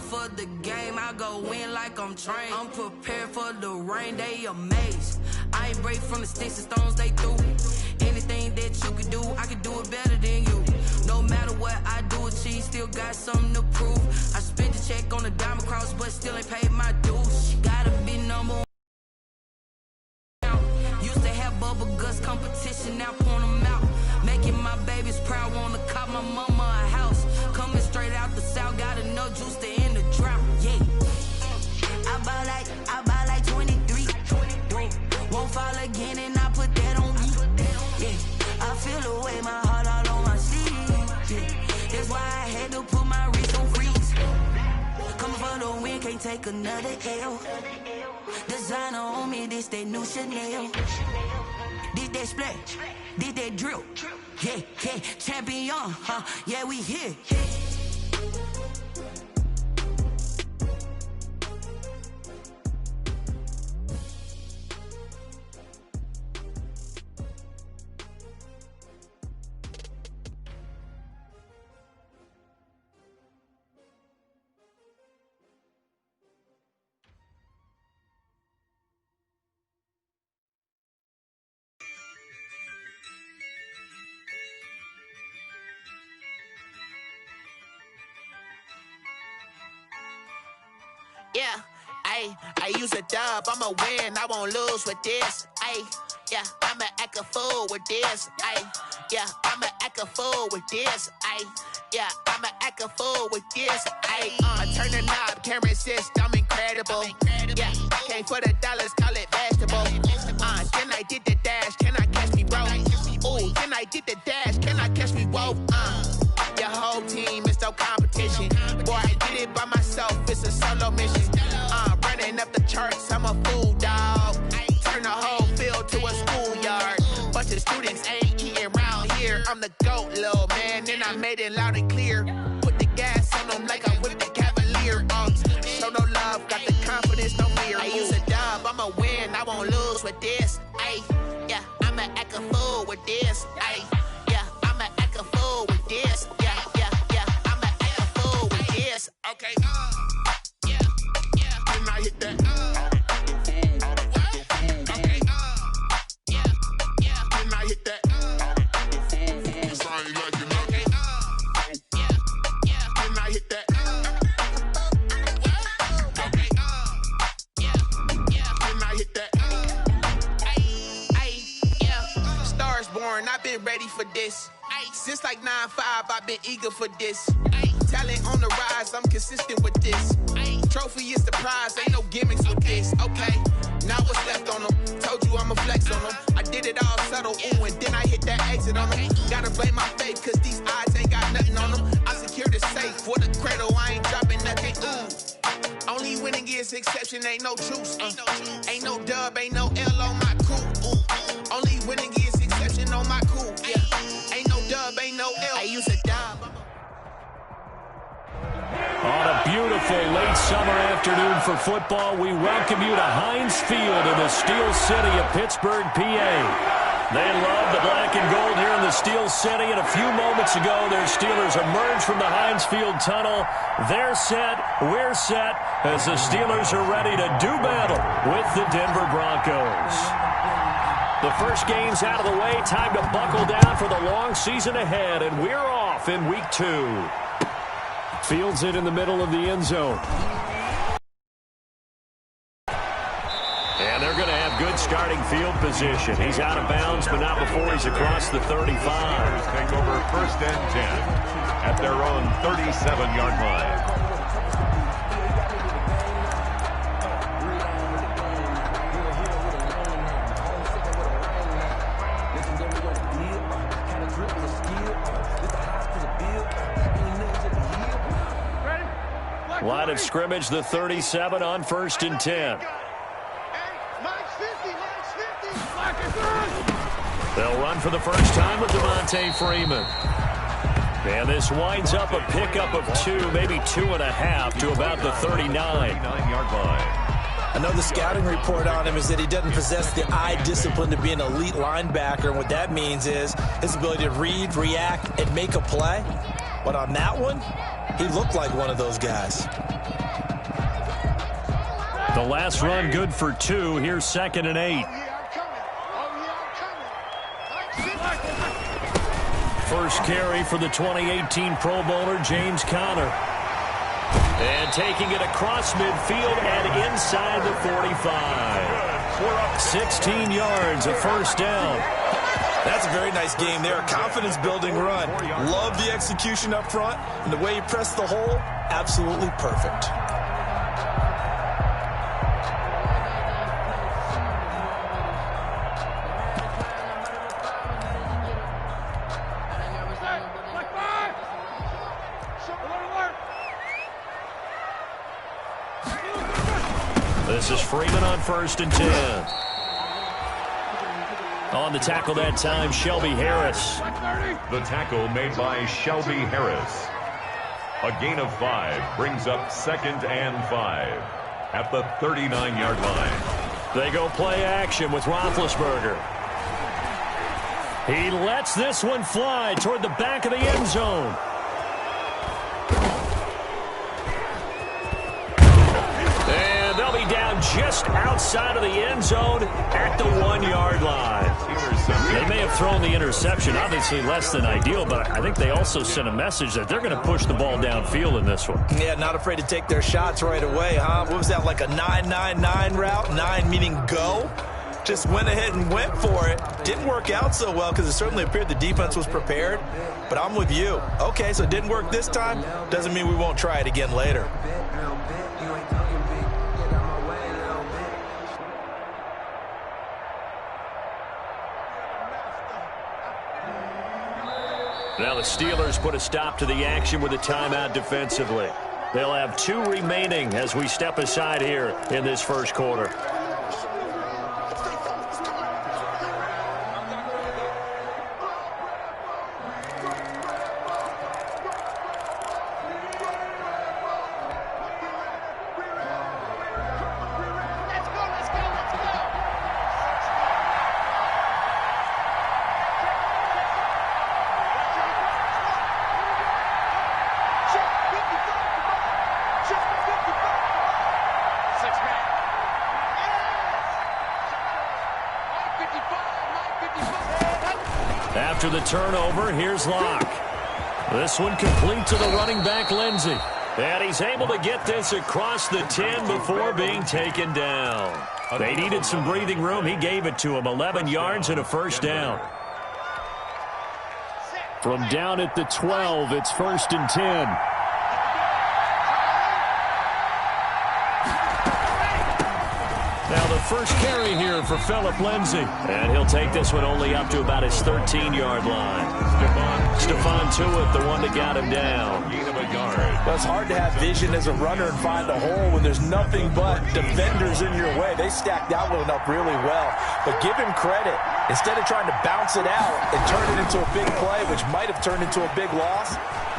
love for the game, I go in like I'm trained. I'm prepared for the rain, they amazed. I ain't break from the sticks and stones they threw. Anything that you can do, I can do it better than you. No matter what I do, achieve, still got something to prove. I spent the check on the diamond cross, but still ain't paid my dues. Gotta be number one. Used to have bubble guts competition, now point them out. Making my babies proud, wanna cop my mama a house. Coming straight out the south, got enough juice to end the drought. Yeah, I buy like 23. Won't fall again, and I put that on me. Yeah, I feel the way, my heart all on my sleeve. Yeah, that's why I had to put my wrist on freeze. Coming for the win, can't take another L. Designer on me, this that new Chanel. Did that splash, did that drill. Yeah, yeah, champion, huh? Yeah, we here. Yeah, I use a dub, I'ma win, I won't lose with this. Yeah, I'ma act a fool with this. Yeah, I'ma act a fool with this. Yeah, I'ma act a fool with this. I turn the knob, can't resist, I'm incredible. Yeah, came for the dollars, call it vegetable. Then I did the dash, can I catch me, bro? Ooh, then I did the dash, can I catch me, whoa? Your whole team is no competition. Boy, I did it by myself, it's a solo mission. Running up the charts, I'm a fool, dog. Turn the whole field to a schoolyard. Bunch of students ain't eating round here. I'm the GOAT, little man, and I made it loud and clear. Put the gas on them like I whipped the Cavalier. Show no love, got the confidence, no fear. I use a dub, I'ma win, I won't lose with this. Yeah, I'ma act a fool with this. Yeah, I'ma act a fool with this. Yeah, I'ma act a fool with this. Okay, yeah, can I hit that? Okay, yeah, can I hit that? Cause I ain't like it, okay, yeah, can I hit that? Okay, yeah, can I hit that? Yeah, stars born, I've been ready for this. Since like 9-5, I've been eager for this. Talent on the rise, I'm consistent with this. Trophy is the prize, ain't no gimmicks with this. Okay, now what's left on them? Told you I'ma flex on them. I did it all subtle, ooh, and then I hit that exit on them. Gotta blame my faith, cause these odds ain't got nothing on them. I secure the safe for the cradle, I ain't dropping nothing, ooh. Only winning is exception, ain't no truce. Ain't no dub, ain't no L on my crew. Ooh. Only winning is exception on my crew. Yeah, ain't no dub, ain't no L. I use a dub. On a beautiful late summer afternoon for football, we welcome you to Heinz Field in the Steel City of Pittsburgh, PA. They love the black and gold here in the Steel City, and a few moments ago, their Steelers emerged from the Heinz Field tunnel. They're set, we're set, as the Steelers are ready to do battle with the Denver Broncos. The first game's out of the way, time to buckle down for the long season ahead, and we're off in Week 2. Fields it in the middle of the end zone. And they're going to have good starting field position. He's out of bounds, but not before he's across the 35. Take over 1st and 10 at their own 37-yard line. Line of scrimmage, the 37 on 1st and 10. They'll run for the first time with Devontae Freeman. And this winds up a pickup of 2, maybe 2.5 to about the 39-yard line. Another scouting report on him is that he doesn't possess the eye discipline to be an elite linebacker. And what that means is his ability to read, react, and make a play. But on that one, he looked like one of those guys. The last run good for 2. Here's 2nd and 8. First carry for the 2018 Pro Bowler, James Conner. And taking it across midfield and inside the 45. 16 yards, a first down. That's a very nice game there. A confidence-building run. Love the execution up front. And the way he pressed the hole, absolutely perfect. This is Freeman on 1st and 10. On the tackle that time, Shelby Harris. The tackle made by Shelby Harris. A gain of 5 brings up 2nd and 5 at the 39-yard line. They go play action with Roethlisberger. He lets this one fly toward the back of the end zone. And they'll be down just outside of the end zone at the 1-yard line. They may have thrown the interception, obviously less than ideal, but I think they also sent a message that they're going to push the ball downfield in this one. Yeah, not afraid to take their shots right away, huh? What was that, like a 9-9-9 route? 9 meaning go? Just went ahead and went for it. Didn't work out so well because it certainly appeared the defense was prepared. But I'm with you. Okay, so it didn't work this time. Doesn't mean we won't try it again later. Now the Steelers put a stop to the action with a timeout defensively. They'll have 2 remaining as we step aside here in this first quarter. After the turnover, here's Locke. This one complete to the running back, Lindsey. And he's able to get this across the 10 before being taken down. They needed some breathing room. He gave it to him. 11 yards and a first down. From down at the 12, it's 1st and 10. Now the first carry here for Phillip Lindsay. And he'll take this one only up to about his 13-yard line. Stephon Tuitt, the one that got him down. Well, it's hard to have vision as a runner and find a hole when there's nothing but defenders in your way. They stacked that one up really well. But give him credit. Instead of trying to bounce it out and turn it into a big play, which might have turned into a big loss,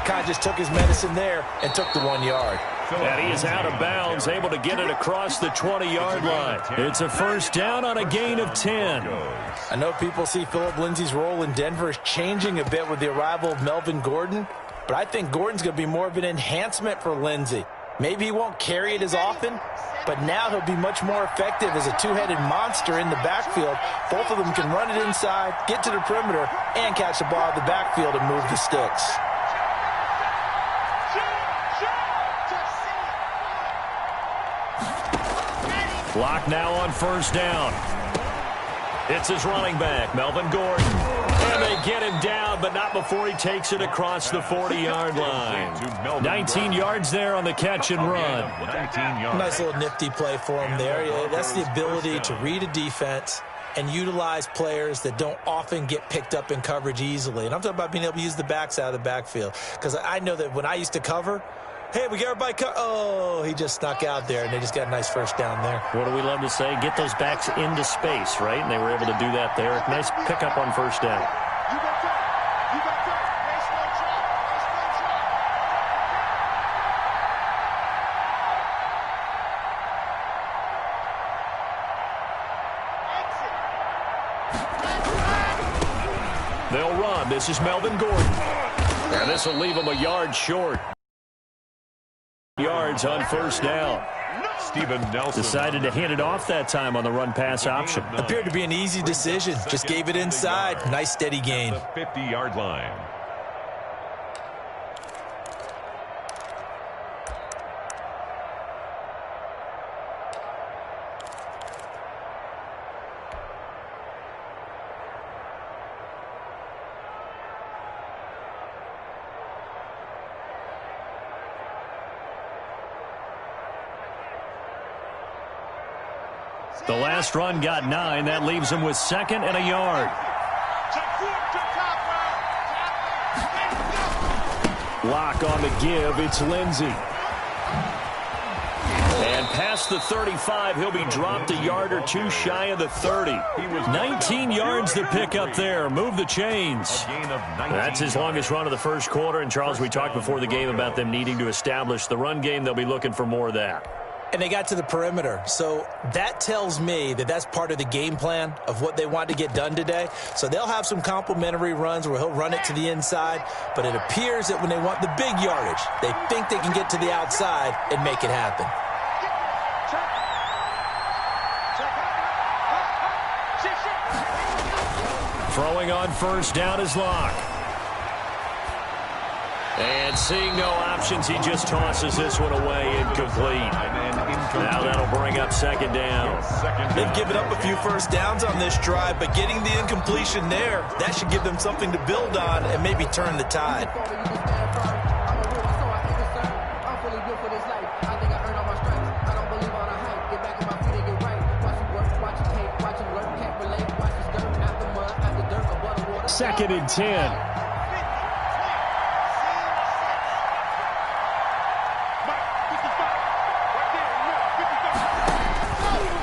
kind of just took his medicine there and took the 1 yard. And he is out of bounds, able to get it across the 20-yard line. It's a first down on a gain of 10. I know people see Phillip Lindsay's role in Denver is changing a bit with the arrival of Melvin Gordon, but I think Gordon's going to be more of an enhancement for Lindsay. Maybe he won't carry it as often, but now he'll be much more effective as a two-headed monster in the backfield. Both of them can run it inside, get to the perimeter, and catch the ball in the backfield and move the sticks. Clock now on first down. It's his running back, Melvin Gordon. And they get him down, but not before he takes it across the 40-yard line. 19 yards there on the catch and run. Nice little nifty play for him there. Yeah, that's the ability to read a defense and utilize players that don't often get picked up in coverage easily. And I'm talking about being able to use the backs out of the backfield. Because I know that when I used to cover, hey, we got everybody oh, he just snuck out there, and they just got a nice first down there. What do we love to say? Get those backs into space, right? And they were able to do that there. Nice pickup on first down. They'll run. This is Melvin Gordon. And this will leave him a yard short. Yards on first down. Steven Nelson decided to hand it off that time on the run-pass option. Appeared to be an easy decision. Just gave it inside. Nice steady gain. The 50-yard line. The last run got 9. That leaves him with 2nd and a yard. Lock on the give. It's Lindsey. And past the 35, he'll be dropped a yard or two shy of the 30. 19 yards to pick up there. Move the chains. That's his longest run of the first quarter. And, Charles, we talked before the game about them needing to establish the run game. They'll be looking for more of that. And they got to the perimeter. So that tells me that that's part of the game plan of what they want to get done today. So they'll have some complimentary runs where he'll run it to the inside. But it appears that when they want the big yardage, they think they can get to the outside and make it happen. Throwing on first down is Locke. And seeing no options, he just tosses this one away, incomplete. Now that'll bring up 2nd down. They've given up a few first downs on this drive, but getting the incompletion there, that should give them something to build on and maybe turn the tide. Second and 10.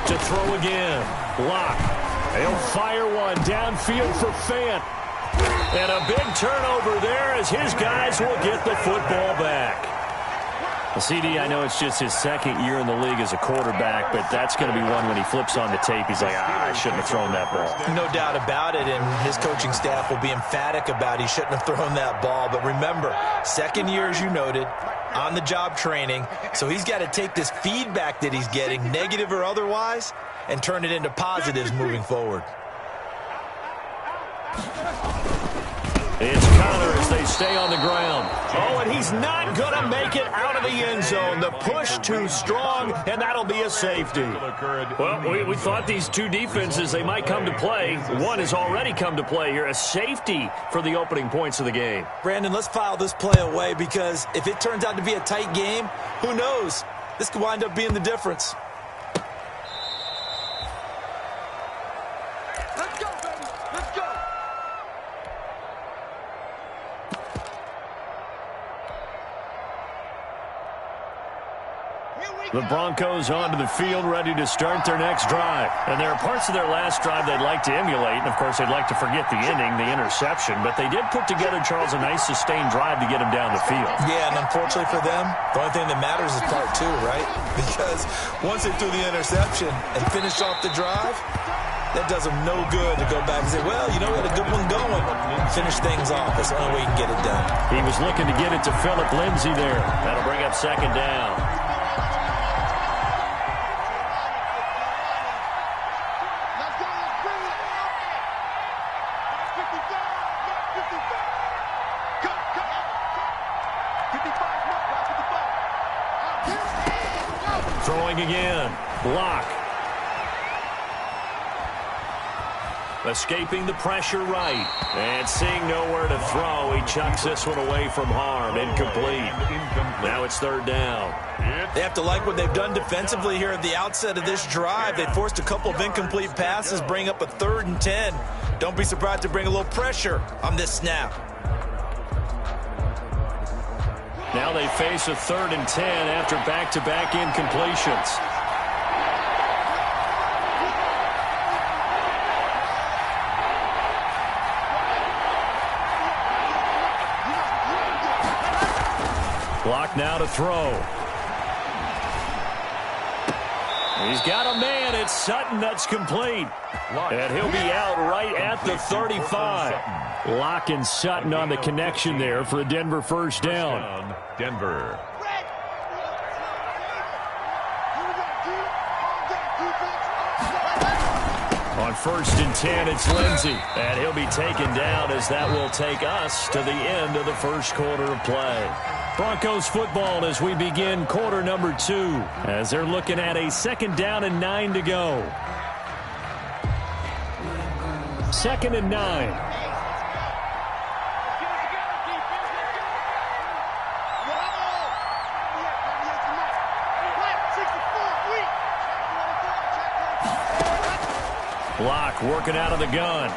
To throw again. Locke. He'll fire one downfield for Fant. And a big turnover there as his guys will get the football back. Well, CD, I know it's just his 2nd year in the league as a quarterback, but that's going to be one when he flips on the tape. He's like, I shouldn't have thrown that ball. No doubt about it, and his coaching staff will be emphatic about he shouldn't have thrown that ball. But remember, 2nd year, as you noted, on-the-job training, so he's got to take this feedback that he's getting, negative or otherwise, and turn it into positives moving forward. It's Connor as they stay on the ground. Oh, and he's not going to make it out of the end zone. The push too strong, and that'll be a safety. Well, we thought these two defenses, they might come to play. One has already come to play here. A safety for the opening points of the game. Brandon, let's file this play away because if it turns out to be a tight game, who knows? This could wind up being the difference. The Broncos onto the field, ready to start their next drive. And there are parts of their last drive they'd like to emulate. And, of course, they'd like to forget the ending, the interception. But they did put together, Charles, a nice sustained drive to get them down the field. Yeah, and unfortunately for them, the only thing that matters is part 2, right? Because once they threw the interception and finished off the drive, that does them no good to go back and say, well, you know, we had a good one going. Finish things off. That's the only way you can get it done. He was looking to get it to Phillip Lindsay there. That'll bring up 2nd down. Throwing again. Locke. Escaping the pressure right. And seeing nowhere to throw, he chucks this one away from harm. Incomplete. Now it's 3rd down. They have to like what they've done defensively here at the outset of this drive. They forced a couple of incomplete passes, bring up a 3rd and 10. Don't be surprised to bring a little pressure on this snap. Now they face a 3rd and 10 after back-to-back incompletions. Block now to throw. He's got a man. It's Sutton that's complete. And he'll be out right at the 35. Locking Sutton on the connection there for a Denver first down. Denver. On 1st and 10, it's Lindsey. And he'll be taken down as that will take us to the end of the first quarter of play. Broncos football as we begin quarter number 2, as they're looking at a 2nd down and 9 to go. 2nd and 9. Block working out of the gun.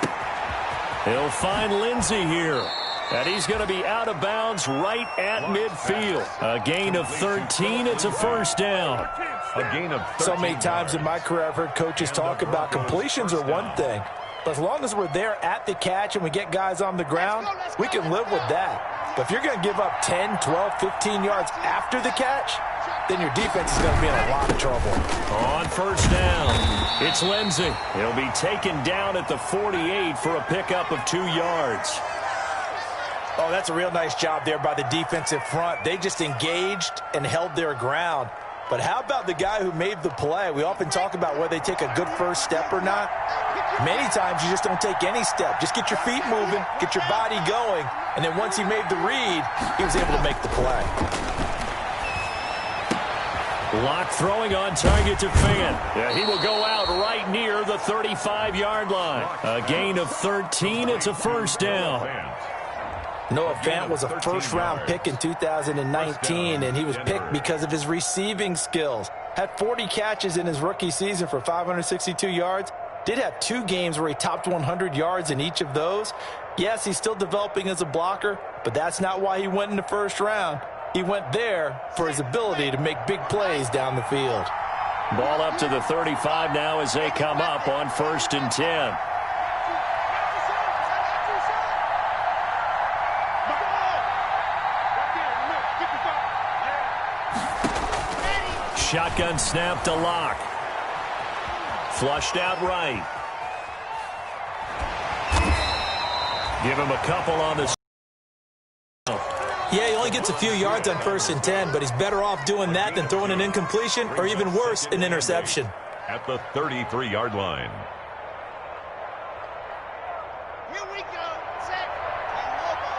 He'll find Lindsey here. And he's going to be out of bounds right at midfield. A gain of 13. It's a first down. A gain of 13. So many times in my career I've heard coaches talk about completions are one thing. But as long as we're there at the catch and we get guys on the ground, we can live with that. But if you're going to give up 10, 12, 15 yards after the catch, then your defense is going to be in a lot of trouble. On first down, it's Lindsey. He'll be taken down at the 48 for a pickup of 2 yards. Oh, that's a real nice job there by the defensive front. They just engaged and held their ground. But how about the guy who made the play? We often talk about whether they take a good first step or not. Many times you just don't take any step. Just get your feet moving, get your body going, and then once he made the read, he was able to make the play. Lock throwing on target to Fant. Yeah, he will go out right near the 35-yard line. A gain of 13. It's a first down. Noah Fant was a first-round pick in 2019, and he was picked because of his receiving skills. Had 40 catches in his rookie season for 562 yards. Did have 2 games where he topped 100 yards in each of those. Yes, he's still developing as a blocker, but that's not why he went in the first round. He went there for his ability to make big plays down the field. Ball up to the 35 now as they come up on 1st and 10. Shotgun snap to Lock. Flushed out right. Give him a couple on the... Yeah, he only gets a few yards on 1st and 10, but he's better off doing that than throwing an incompletion or even worse, an interception. At the 33-yard line. Here we go. Set. And elbow.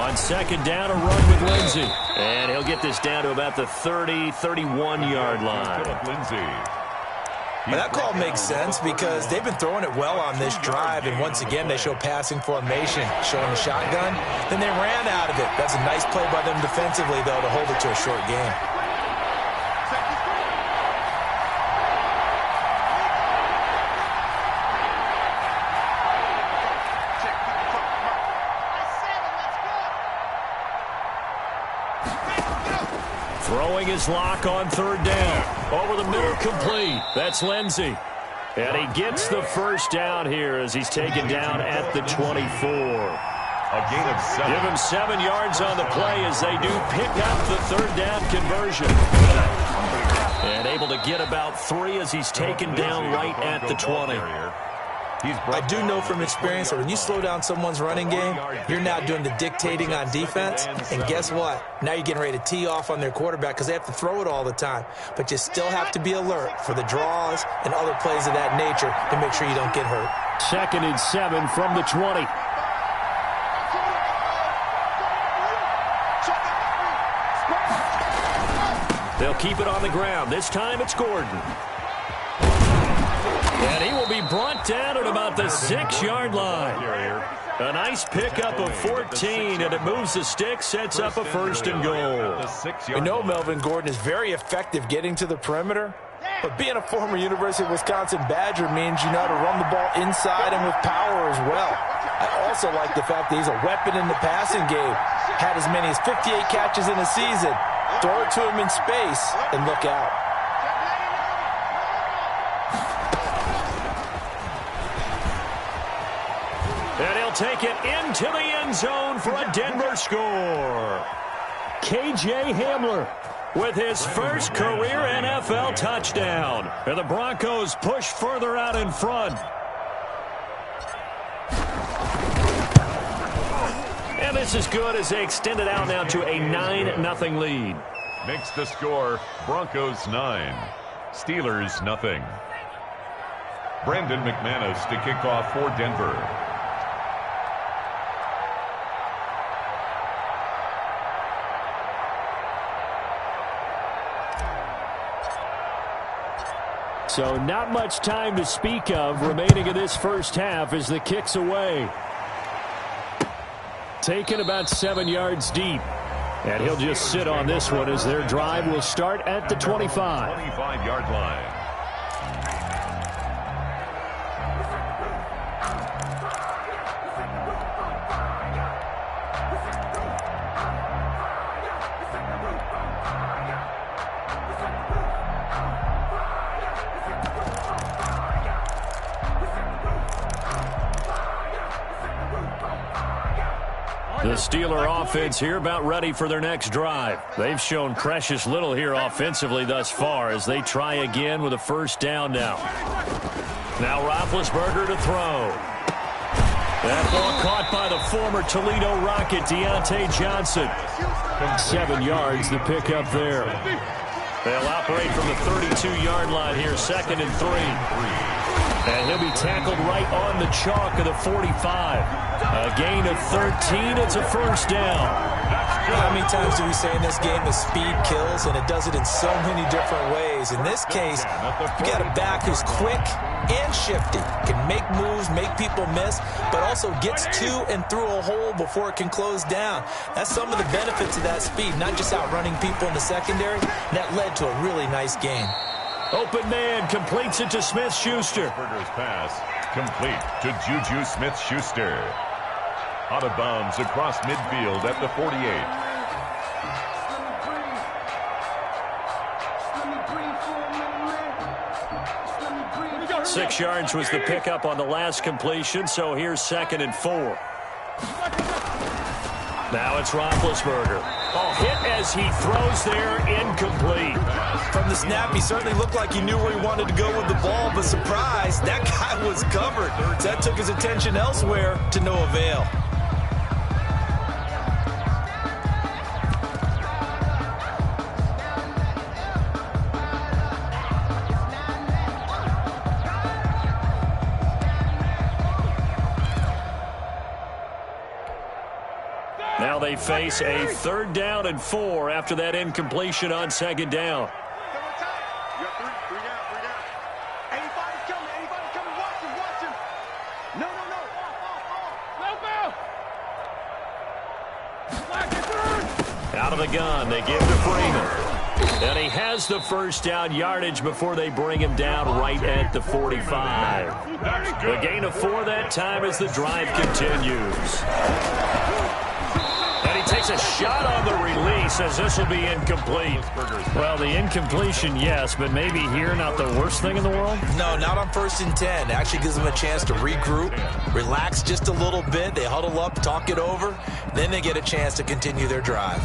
On 2nd down, a run with Lindsey. And he'll get this down to about the 30, 31-yard line. Well, that call makes sense because they've been throwing it well on this drive, and once again they show passing formation, showing the shotgun. Then they ran out of it. That's a nice play by them defensively, though, to hold it to a short game. Throwing his Lock on 3rd down. Over the middle, complete. That's Lindsey. And he gets the first down here as he's taken down at the 24. A gain of 7. Give him 7 yards on the play as they do pick up the 3rd down conversion. And able to get about 3 as he's taken down right at the 20. I do know from experience that when you slow down someone's running game, you're now doing the dictating on defense. And guess what? Now you're getting ready to tee off on their quarterback because they have to throw it all the time. But you still have to be alert for the draws and other plays of that nature to make sure you don't get hurt. 2nd and 7 from the 20. They'll keep it on the ground. This time it's Gordon. And he will be brought down at about the 6-yard line. A nice pickup of 14, and it moves the stick, sets up a 1st and goal. We know Melvin Gordon is very effective getting to the perimeter, but being a former University of Wisconsin Badger means you know how to run the ball inside and with power as well. I also like the fact that he's a weapon in the passing game. Had as many as 58 catches in a season. Throw it to him in space and look out. And he'll take it into the end zone for a Denver score. K.J. Hamler with his first career NFL touchdown. And the Broncos push further out in front. And this is good as they extend it out now to a 9-0 lead. Makes the score Broncos 9, Steelers 0. Brandon McManus to kick off for Denver. So not much time to speak of remaining in this first half as the kick's away. Taken about 7 yards deep. And he'll just sit on this one as their drive will start at the 25. 25-yard line. The Steeler offense here about ready for their next drive. They've shown precious little here offensively thus far as they try again with a first down now. Now Roethlisberger to throw. That ball caught by the former Toledo Rocket, Deontay Johnson. 7 yards the pickup there. They'll operate from the 32-yard line here, 2nd and 3. And he'll be tackled right on the chalk of the 45. A gain of 13. It's a first down. How many times do we say in this game that speed kills, and it does it in so many different ways? In this case, you got a back who's quick and shifty, can make moves, make people miss, but also gets to and through a hole before it can close down. That's some of the benefits of that speed, not just outrunning people in the secondary. That led to a really nice gain. Open man completes it to Smith-Schuster. Burger's pass complete to Juju Smith-Schuster. Out of bounds across midfield at the 48. 6 yards was the pickup on the last completion, so here's 2nd and 4. Now it's Roethlisberger. Oh, hit as he throws there, incomplete. From the snap, he certainly looked like he knew where he wanted to go with the ball, but surprise, that guy was covered. That took his attention elsewhere to no avail. Now they face a 3rd down and 4 after that incompletion on 2nd down. Out of the gun, they give to Freeman. And he has the first down yardage before they bring him down right at the 45. A gain of 4 that time as the drive continues. And he takes a shot on the release as this will be incomplete. Well, the incompletion, yes, but maybe here not the worst thing in the world? No, not on 1st and 10. It actually gives them a chance to regroup, relax just a little bit. They huddle up, talk it over. Then they get a chance to continue their drive.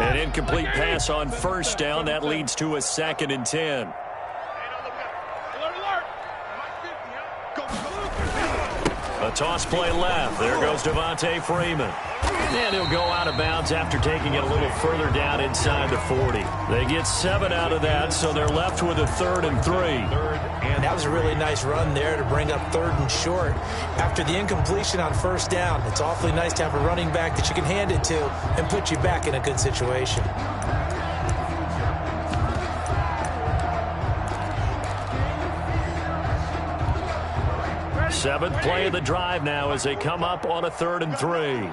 An incomplete pass on 1st down. That leads to a 2nd and 10. A toss play left. There goes Devontae Freeman. And he'll go out of bounds after taking it a little further down inside the 40. They get 7 out of that, so they're left with a 3rd and 3. And that was a really nice run there to bring up 3rd and short. After the incompletion on 1st down, it's awfully nice to have a running back that you can hand it to and put you back in a good situation. Seventh play of the drive now as they come up on a 3rd and 3.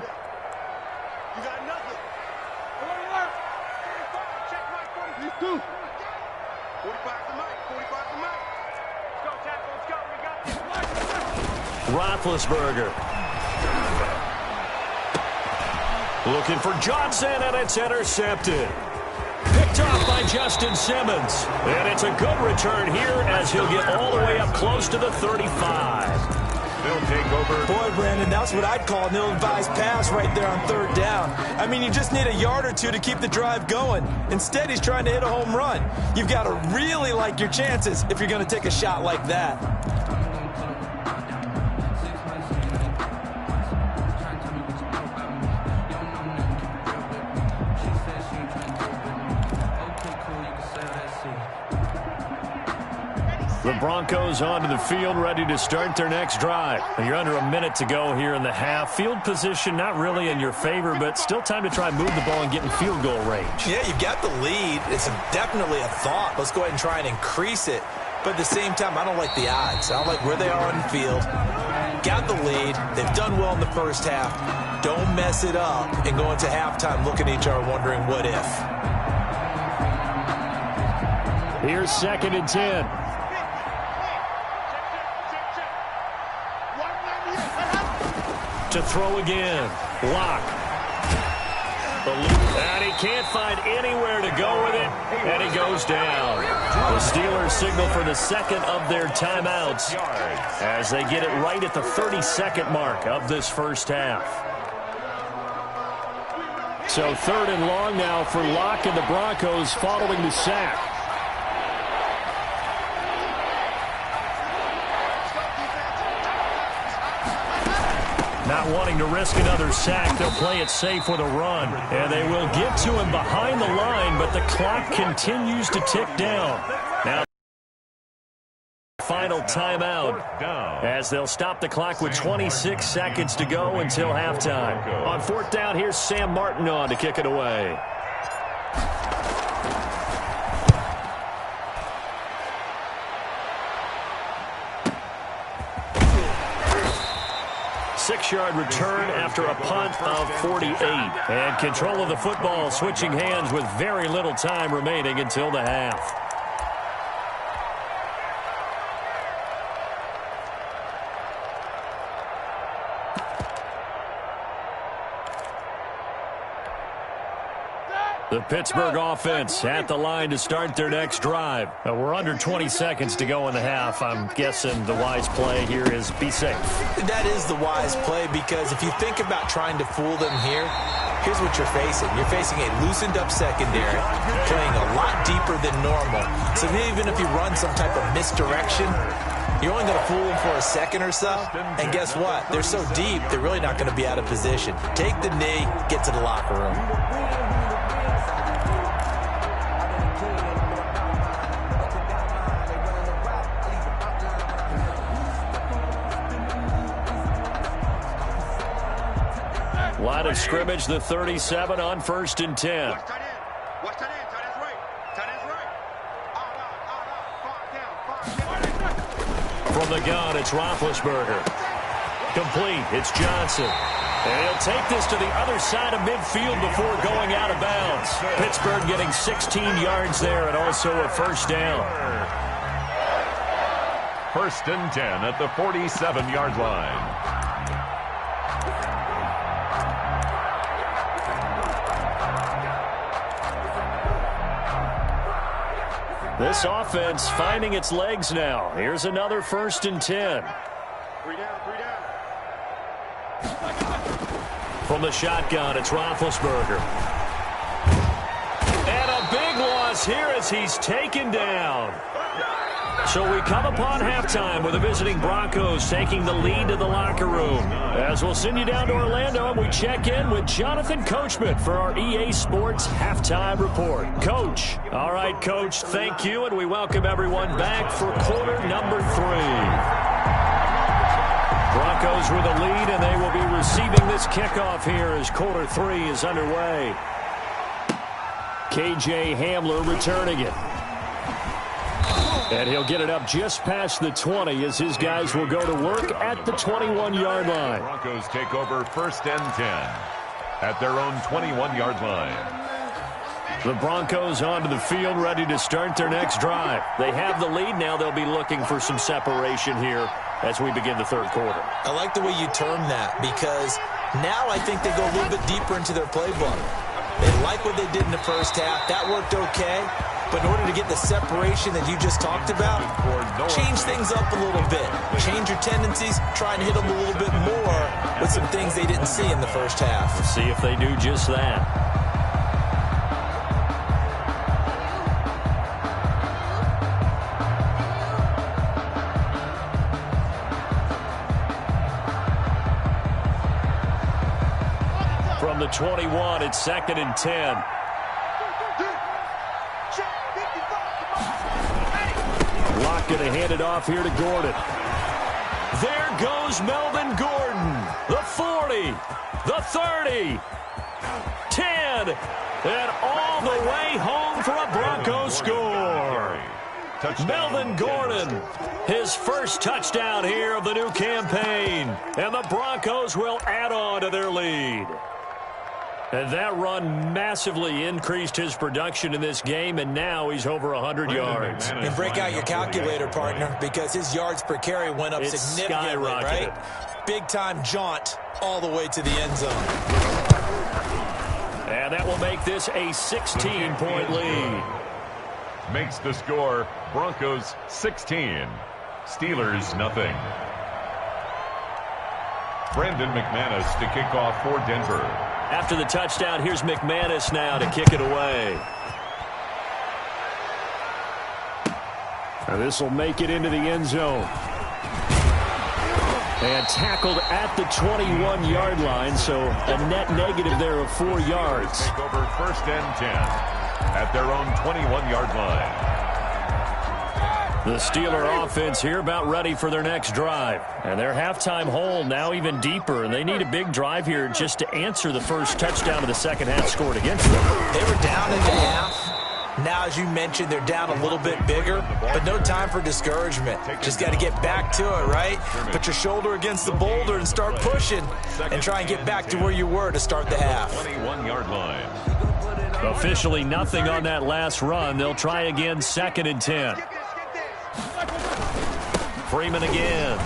Roethlisberger. Looking for Johnson, and it's intercepted. Picked off by Justin Simmons. And it's a good return here as he'll get all the way up close to the 35. They'll take over. Boy, Brandon, that's what I'd call an ill-advised pass right there on third down. I mean, you just need a yard or two to keep the drive going. Instead, he's trying to hit a home run. You've got to really like your chances if you're going to take a shot like that. The Broncos onto the field, ready to start their next drive. You're under a minute to go here in the half. Field position not really in your favor, but still time to try and move the ball and get in field goal range. Yeah, you've got the lead. It's definitely a thought. Let's go ahead and try and increase it. But at the same time, I don't like the odds. I don't like where they are on the field. Got the lead. They've done well in the first half. Don't mess it up and go into halftime looking at each other wondering what if. Here's 2nd and 10. To throw again. Lock. And he can't find anywhere to go with it. And he goes down. The Steelers signal for the second of their timeouts as they get it right at the 32nd mark of this first half. So 3rd and long now for Locke and the Broncos following the sack. Not wanting to risk another sack, they'll play it safe with a run. And they will get to him behind the line, but the clock continues to tick down. Now, final timeout as they'll stop the clock with 26 seconds to go until halftime. On 4th down, here's Sam Martin on to kick it away. Six-yard return after a punt of 48. And control of the football switching hands with very little time remaining until the half. The Pittsburgh offense at the line to start their next drive. We're under 20 seconds to go in the half. I'm guessing the wise play here is be safe. That is the wise play because if you think about trying to fool them here, here's what you're facing. You're facing a loosened up secondary, playing a lot deeper than normal. So even if you run some type of misdirection, you're only going to fool them for a second or so. And guess what? They're so deep, they're really not going to be out of position. Take the knee, get to the locker room. Line of scrimmage, the 37 on 1st and 10. From the gun, it's Roethlisberger. Complete, it's Johnson. And he'll take this to the other side of midfield before going out of bounds. Pittsburgh getting 16 yards there and also a first down. 1st and 10 at the 47-yard line. This offense finding its legs now. Here's another 1st and 10. 3 down. From the shotgun, it's Roethlisberger. And a big loss here as he's taken down. So we come upon halftime with the visiting Broncos taking the lead to the locker room. As we'll send you down to Orlando and we check in with Jonathan Coachman for our EA Sports Halftime Report. Coach. All right, Coach, thank you, and we welcome everyone back for quarter number 3. Broncos with a lead, and they will be receiving this kickoff here as quarter 3 is underway. KJ Hamler returning it. And he'll get it up just past the 20 as his guys will go to work at the 21-yard line. Broncos take over 1st and 10 at their own 21-yard line. The Broncos onto the field ready to start their next drive. They have the lead now. They'll be looking for some separation here as we begin the 3rd quarter. I like the way you term that because now I think they go a little bit deeper into their playbook. They like what they did in the first half. That worked okay. But in order to get the separation that you just talked about, change things up a little bit. Change your tendencies. Try and hit them a little bit more with some things they didn't see in the first half. We'll see if they do just that. From the 21, it's 2nd and 10. Locke going to hand it off here to Gordon. There goes Melvin Gordon. The 40, the 30, 10, and all the way home for a Broncos score. Melvin Gordon, his first touchdown here of the new campaign, and the Broncos will add on to their lead. And that run massively increased his production in this game, and now he's over 100 yards. And break out your calculator, partner, because his yards per carry went up significantly, right? Big-time jaunt all the way to the end zone. And that will make this a 16-point lead. Makes the score Broncos 16, Steelers nothing. Brandon McManus to kick off for Denver. After the touchdown, here's McManus now to kick it away. And this will make it into the end zone. And tackled at the 21-yard line, so a net negative there of 4 yards. Take over 1st and 10 at their own 21-yard line. The Steeler offense here about ready for their next drive. And their halftime hole now even deeper. And they need a big drive here just to answer the first touchdown of the second half scored against them. They were down in the half. Now, as you mentioned, they're down a little bit bigger, but no time for discouragement. Just got to get back to it, right? Put your shoulder against the boulder and start pushing and try and get back to where you were to start the half. 21-yard line. Officially nothing on that last run. They'll try again, 2nd and 10. Freeman again.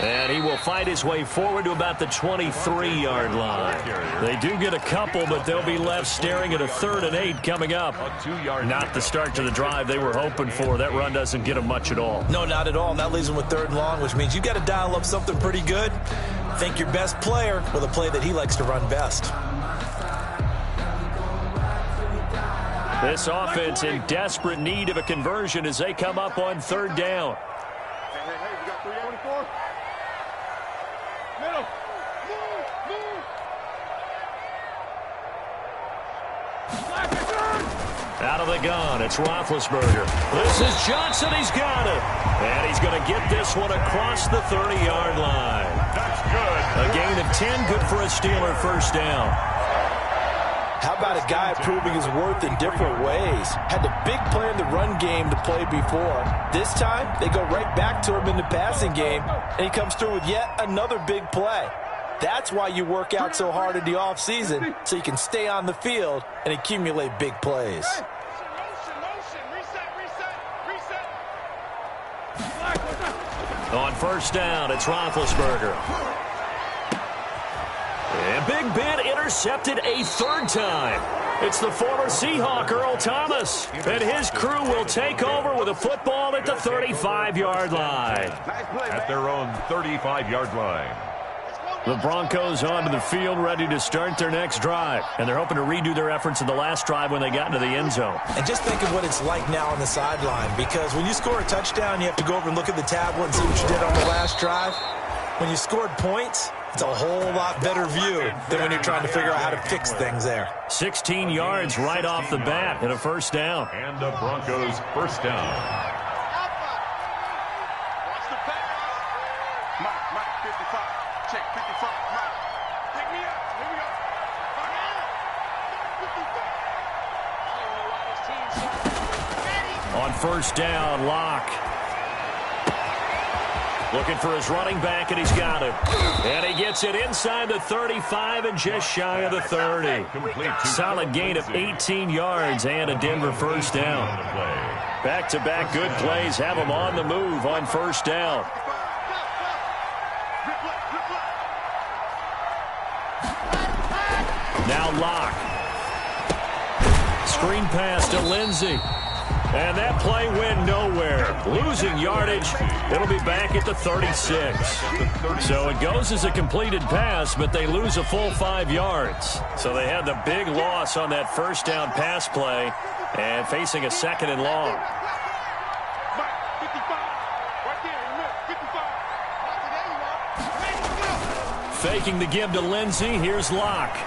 And he will fight his way forward to about the 23-yard line. They do get a couple, but they'll be left staring at a 3rd and 8 coming up. Not the start to the drive they were hoping for. That run doesn't get them much at all. No, not at all. And that leaves them with 3rd and long, which means you've got to dial up something pretty good. Think your best player with a play that he likes to run best. This offense in desperate need of a conversion as they come up on 3rd down. Hey, we got 3-24. Middle. Move. Out of the gun, it's Roethlisberger. This is Johnson, he's got it. And he's going to get this one across the 30-yard line. That's good. A gain of 10, good for a Steeler first down. How about a guy proving his worth in different ways? Had the big play in the run game to play before. This time, they go right back to him in the passing game, and he comes through with yet another big play. That's why you work out so hard in the offseason, so you can stay on the field and accumulate big plays. On 1st down, it's Roethlisberger. And Big Ben intercepted a 3rd time. It's the former Seahawk, Earl Thomas. And his crew will take over with a football at the 35-yard line. At their own 35-yard line. The Broncos onto the field ready to start their next drive. And they're hoping to redo their efforts in the last drive when they got into the end zone. And just think of what it's like now on the sideline, because when you score a touchdown, you have to go over and look at the tablet and see what you did on the last drive. When you scored points, it's a whole lot better view than when you're trying to figure out how to fix things there. 16 yards right off the bat and a first down. And the Broncos first down. Watch the pass. Mike, 55. Check, 55. Mike. Pick me up. Here we go. On 1st down, Locke. Looking for his running back, and he's got him. And he gets it inside the 35 and just shy of the 30. Solid gain of 18 yards and a Denver first down. Back-to-back good plays have him on the move on 1st down. Now now Locke. Screen pass to Lindsey. And that play went nowhere. Losing yardage. It'll be back at the 36. So it goes as a completed pass, but they lose a full 5 yards. So they had the big loss on that first down pass play and facing a 2nd and long. Faking the give to Lindsey. Here's Locke.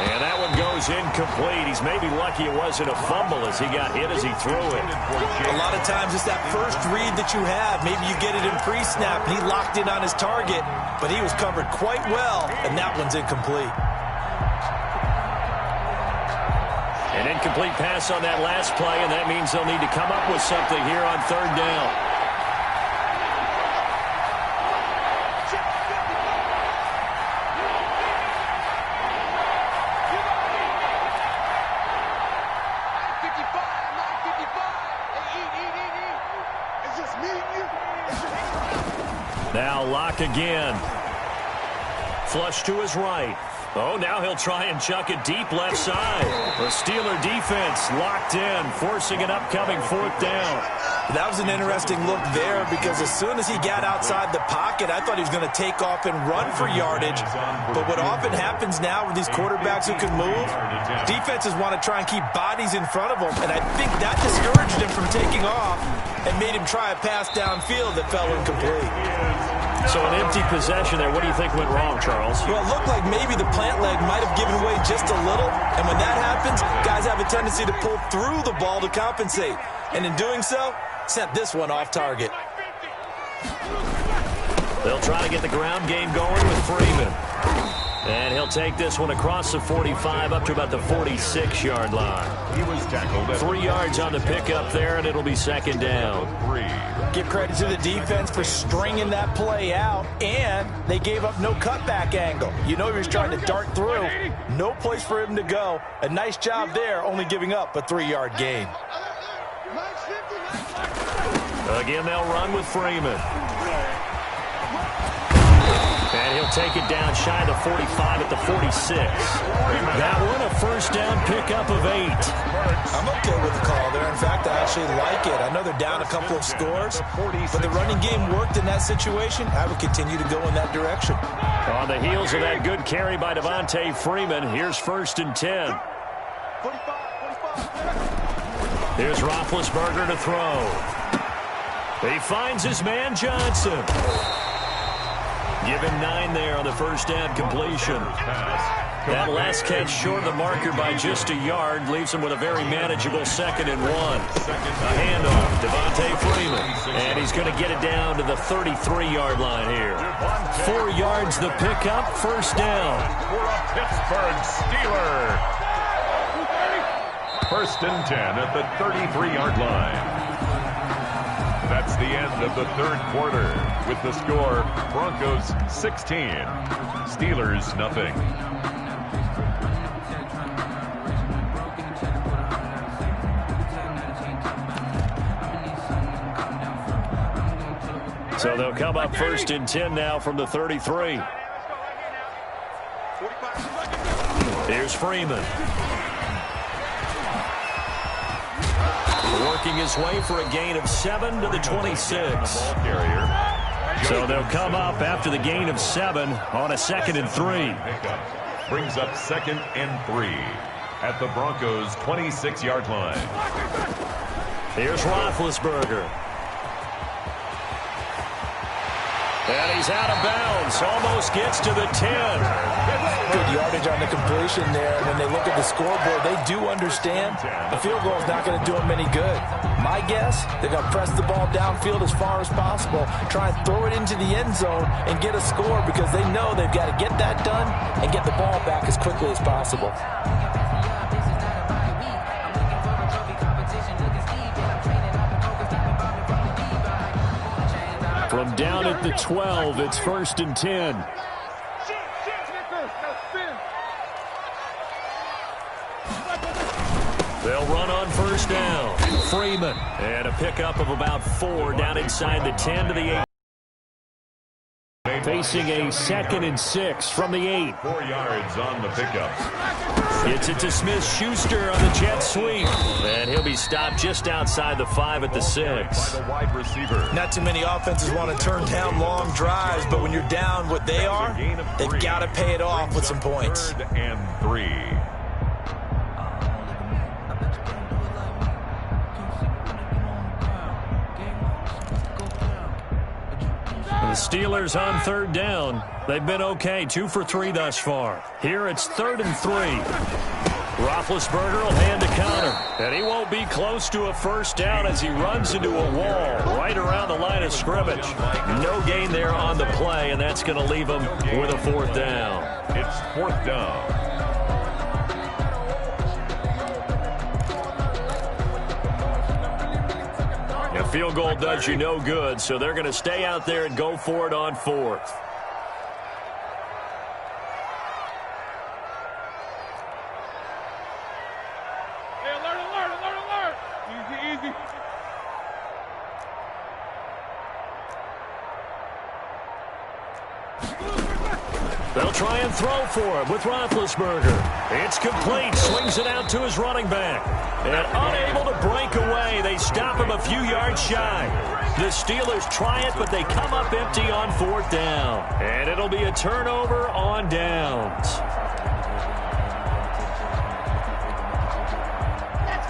And that one goes incomplete. He's maybe lucky it wasn't a fumble as he got hit as he threw it. A lot of times it's that first read that you have. Maybe you get it in pre-snap, and he locked in on his target, but he was covered quite well, and that one's incomplete. An incomplete pass on that last play, and that means they'll need to come up with something here on 3rd down. Now Locke again. Flush to his right. Oh, now he'll try and chuck it deep left side. The Steeler defense locked in, forcing an upcoming 4th down. That was an interesting look there because as soon as he got outside the pocket, I thought he was going to take off and run for yardage. But what often happens now with these quarterbacks who can move, defenses want to try and keep bodies in front of them, and I think that discouraged him from taking off and made him try a pass downfield that fell incomplete. So an empty possession there. What do you think went wrong, Charles? Well, it looked like maybe the plant leg might have given way just a little, and when that happens, guys have a tendency to pull through the ball to compensate. And in doing so, sent this one off target. They'll try to get the ground game going with Freeman. And he'll take this one across the 45 up to about the 46-yard line. He was tackled at 3 yards on the pickup there, and it'll be 2nd down. Give credit to the defense for stringing that play out, and they gave up no cutback angle. You know he was trying to dart through. No place for him to go. A nice job there, only giving up a 3-yard gain. Again, they'll run with Freeman. And he'll take it down shy of the 45 at the 46. That one, a 1st down pickup of 8. I'm okay with the call there. In fact, I actually like it. I know they're down a couple of scores, but the running game worked in that situation. I would continue to go in that direction. On the heels of that good carry by Devontae Freeman, here's 1st and 10. Here's Roethlisberger to throw. He finds his man Johnson. Give him 9 there on the 1st down completion. That last catch short of the marker by just a yard leaves him with a very manageable 2nd and 1. A handoff, Devontae Freeman. And he's going to get it down to the 33-yard line here. 4 yards the pickup, 1st down. For a Pittsburgh Steeler. 1st and 10 at the 33-yard line. That's the end of the 3rd quarter. With the score, Broncos 16, Steelers nothing. So they'll come up 1st and 10 now from the 33. Here's Freeman. Working his way for a gain of 7 to the 26. So they'll come up after the gain of 7 on a 2nd and 3. Brings up 2nd and 3 at the Broncos' 26-yard line. Here's Roethlisberger. And he's out of bounds. Almost gets to the 10. Good yardage on the completion there. When they look at the scoreboard, they do understand the field goal is not going to do them any good. My guess, they're going to press the ball downfield as far as possible, try and throw it into the end zone and get a score because they know they've got to get that done and get the ball back as quickly as possible. From down at the 12, it's 1st and 10. They'll run on 1st down. Freeman. And a pickup of about 4 down inside the 10 to the 8. Made facing a 2nd and 6 from the 8. 4 yards on the pickup. Gets it to Smith-Schuster on the jet sweep. And he'll be stopped just outside the 5 at the 6. By the wide receiver. Not too many offenses want to turn down long drives, but when you're down what they are, they've got to pay it off with some points. 3rd and 3. The Steelers on 3rd down. They've been okay, 2 for 3 thus far. Here it's 3rd and 3. Roethlisberger will hand a counter, and he won't be close to a first down as he runs into a wall right around the line of scrimmage. No gain there on the play, and that's going to leave him with a 4th down. It's 4th down. A field goal does you no good, so they're going to stay out there and go for it on 4th. Hey, alert. Easy. They'll try and throw for him with Roethlisberger. It's complete. Swings it out to his running back. And unable to break away, they stop him a few yards shy. The Steelers try it, but they come up empty on 4th down. And it'll be a turnover on downs.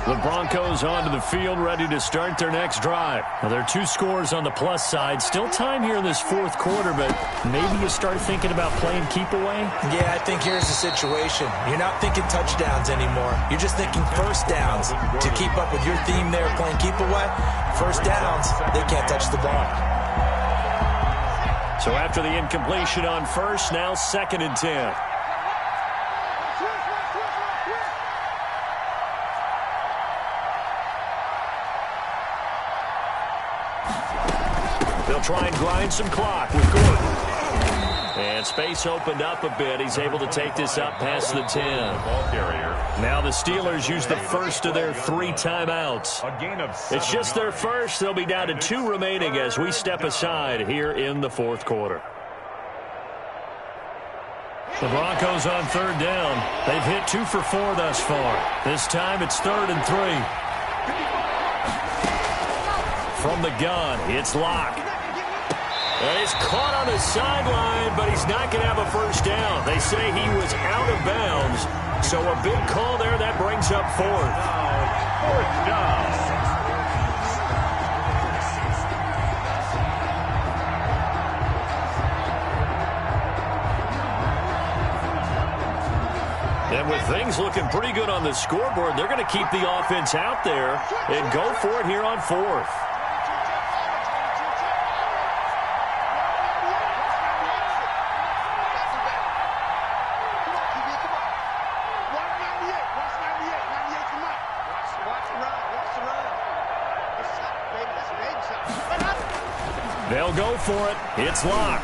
The Broncos onto the field, ready to start their next drive. Now, there are 2 scores on the plus side. Still time here in this 4th quarter, but maybe you start thinking about playing keep away? Yeah, I think here's the situation. You're not thinking touchdowns anymore. You're just thinking first downs. To keep up with your theme there, playing keep away, first downs, they can't touch the ball. So after the incompletion on 1st, now 2nd and 10. They'll try and grind some clock with Gordon. And space opened up a bit. He's able to take this up past the 10. Ball carrier. Now the Steelers use the first of their 3 timeouts. A gain of 7 It's just their first. They'll be down to 2 remaining as we step aside here in the 4th quarter. The Broncos on 3rd down. They've hit 2 for 4 thus far. This time it's 3rd and 3. From the gun, it's Locke. And he's caught on the sideline, but he's not going to have a first down. They say he was out of bounds. So a big call there. That brings up 4th. 4th down. And with things looking pretty good on the scoreboard, they're going to keep the offense out there and go for it here on 4th. They'll go for it. It's Locke.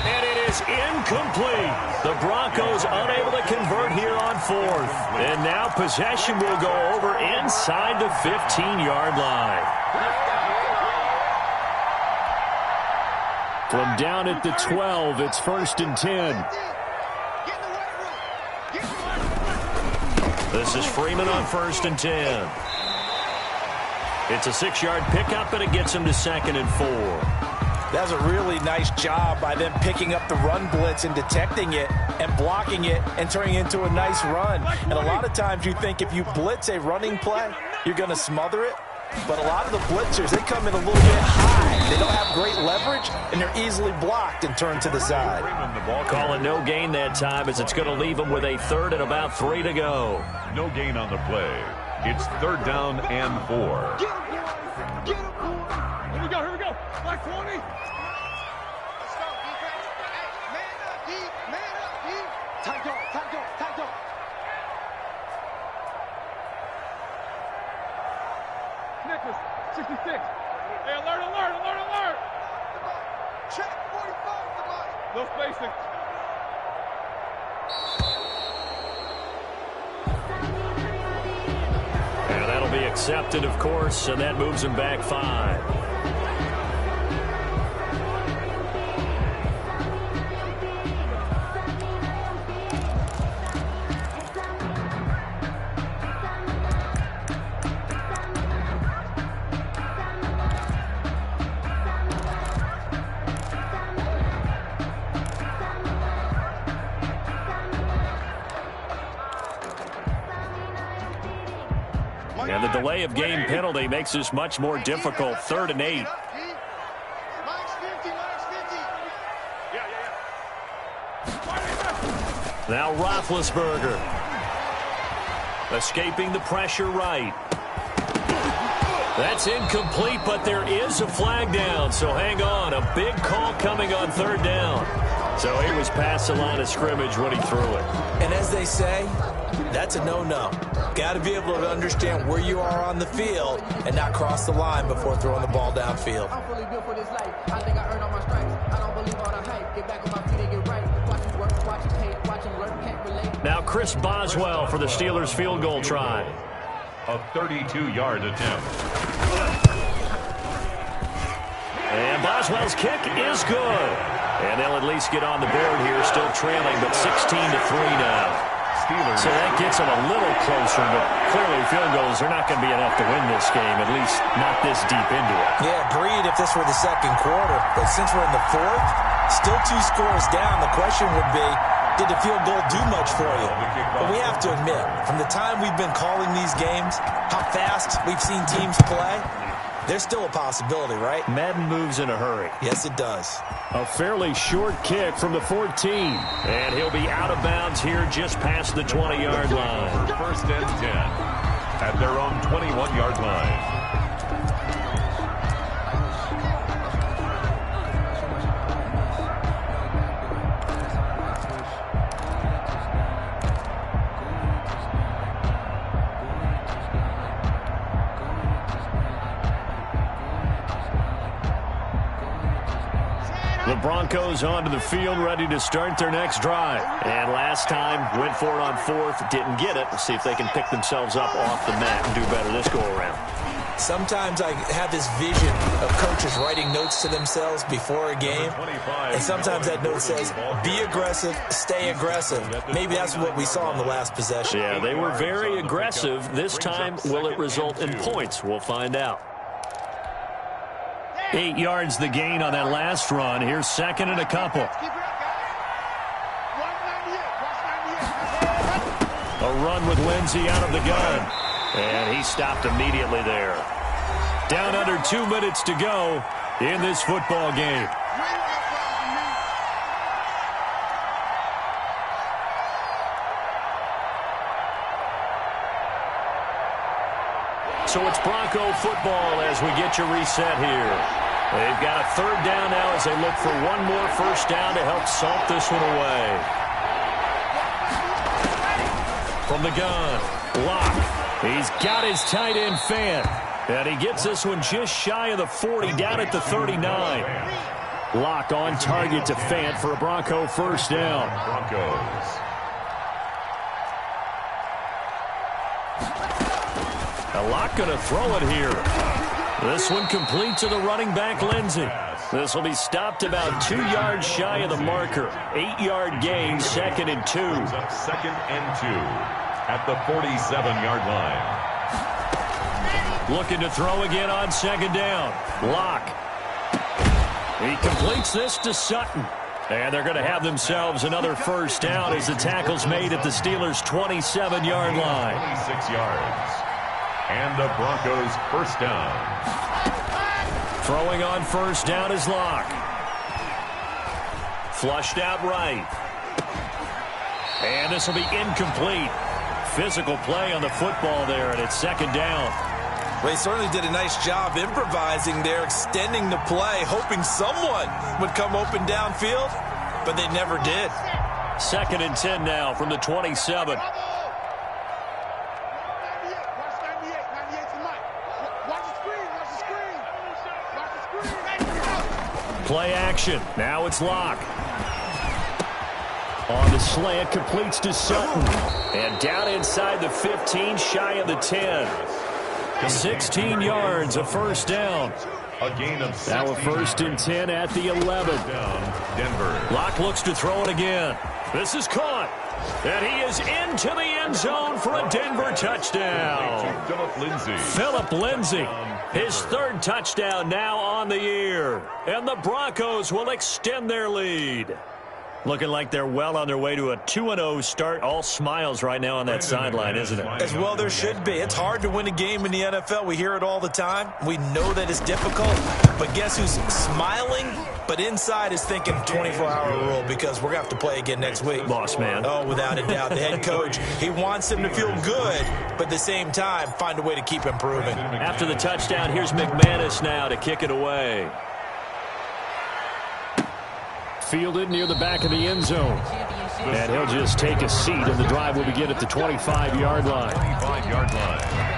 And it is incomplete. The Broncos unable to convert here on 4th. And now possession will go over inside the 15-yard line. From down at the 12, it's 1st and 10. This is Freeman on 1st and 10. It's a 6-yard pickup, and it gets him to 2nd and 4. That was a really nice job by them picking up the run blitz and detecting it and blocking it and turning it into a nice run. And a lot of times you think if you blitz a running play, you're going to smother it. But a lot of the blitzers, they come in a little bit high. They don't have great leverage, and they're easily blocked and turned to the side. Calling no gain that time as it's going to leave them with a 3rd and about 3 to go. No gain on the play. It's 3rd down and 4. Get him. Here we go. Black 20. Let's go, defense. Hey, man up, D. Tight dog. Nicholas, 66. Hey, alert. Check 45. No spacing. And that'll be accepted, of course, and that moves him back 5. And the delay of game penalty makes this much more difficult. 3rd and 8. Now Roethlisberger. Escaping the pressure right. That's incomplete, but there is a flag down, so hang on. A big call coming on 3rd down. So he was past the line of scrimmage when he threw it. And as they say, that's a no-no. Got to be able to understand where you are on the field and not cross the line before throwing the ball downfield. I'm fully built for this life. I think I earned all my stripes. I don't believe all the hype. Get back on my feet and get right. Watch him work, watch him hate, watch him learn, can't relate. Now Chris Boswell for the Steelers field goal try. A 32-yard attempt. And Boswell's kick is good. And they'll at least get on the board here, still trailing, but 16-3 now. Steelers. So that gets them a little closer, but clearly field goals are not going to be enough to win this game, at least not this deep into it. Yeah, agreed if this were the second quarter. But since we're in the 4th, still 2 scores down, the question would be, did the field goal do much for you? But we have to admit, from the time we've been calling these games, how fast we've seen teams play, there's still a possibility, right? Madden moves in a hurry. Yes, it does. A fairly short kick from the 14. And he'll be out of bounds here just past the 20-yard line. 1st and 10 at their own 21-yard line. The Broncos onto the field, ready to start their next drive. And last time, went for it on 4th, didn't get it. Let's see if they can pick themselves up off the mat and do better this go-around. Sometimes I have this vision of coaches writing notes to themselves before a game, and sometimes that note says, be aggressive, stay aggressive. Maybe that's what we saw in the last possession. Yeah, they were very aggressive. This time, will it result in points? We'll find out. 8 yards the gain on that last run. Here's 2nd and a couple. A run with Lindsey out of the gun. And he stopped immediately there. Down under 2 minutes to go in this football game. So it's Bronco football as we get you reset here. They've got a 3rd down now as they look for one more 1st down to help salt this one away. From the gun, Locke. He's got his tight end Fant. And he gets this one just shy of the 40, down at the 39. Locke on target to Fant for a Bronco 1st down. Broncos. Locke going to throw it here. This one complete to the running back, Lindsey. This will be stopped about 2 yards shy of the marker. 8-yard gain, 2nd and 2. 2nd and 2 at the 47-yard line. Looking to throw again on 2nd down. Locke. He completes this to Sutton. And they're going to have themselves another 1st down as the tackle's made at the Steelers' 27-yard line. 26 yards. And the Broncos 1st down. Throwing on 1st down is Locke. Flushed out right. And this will be incomplete. Physical play on the football there, and it's 2nd down. Well, he certainly did a nice job improvising there, extending the play, hoping someone would come open downfield, but they never did. 2nd and 10 now from the 27. Play action. Now it's Locke. On the slant, completes to Sutton. And down inside the 15, shy of the 10. 16 yards, a 1st down. A gain of 6. Now a 1st and 10 at the 11. Down, Denver. Locke looks to throw it again. This is caught. And he is into the end zone for a Denver touchdown. Philip Lindsay. His 3rd touchdown now on the year. And the Broncos will extend their lead. Looking like they're well on their way to a 2-0 start. All smiles right now on that sideline, isn't it? As well there should be. It's hard to win a game in the NFL. We hear it all the time. We know that it's difficult. But guess who's smiling, but inside is thinking 24-hour rule, because we're going to have to play again next week. Boss man. Oh, without a doubt. The head coach, he wants him to feel good, but at the same time, find a way to keep improving. After the touchdown, here's McManus now to kick it away. Fielded near the back of the end zone. And he'll just take a seat, and the drive will begin at the 25-yard line. 25-yard line.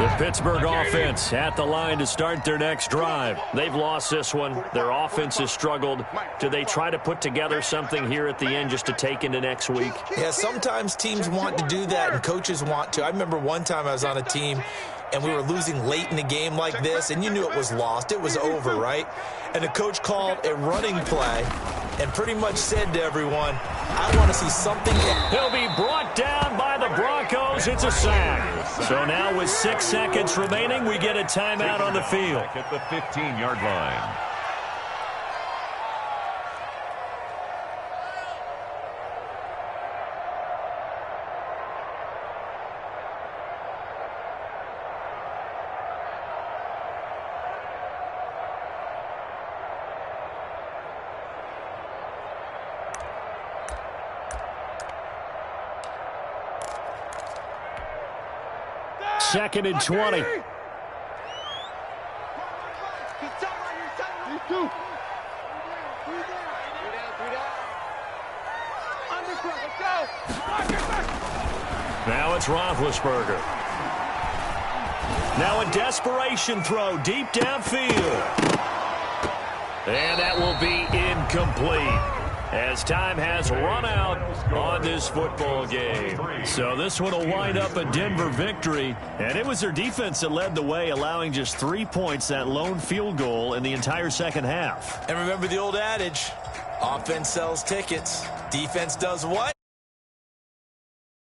The Pittsburgh offense at the line to start their next drive. They've lost this one. Their offense has struggled. Do they try to put together something here at the end just to take into next week? Yeah, sometimes teams want to do that and coaches want to. I remember one time I was on a team and we were losing late in the game like this, and you knew it was lost. It was over, right? And the coach called a running play and pretty much said to everyone, I want to see something. He'll be brought down by the Broncos. It's a sack. So now with 6 seconds remaining, we get a timeout on the field. At the 15-yard line. Second and 20. Now it's Roethlisberger. Now a desperation throw deep downfield. And that will be incomplete, as time has run out on this football game. So this one will wind up a Denver victory, and it was their defense that led the way, allowing just 3 points, that lone field goal in the entire second half. And remember the old adage, offense sells tickets, defense does what?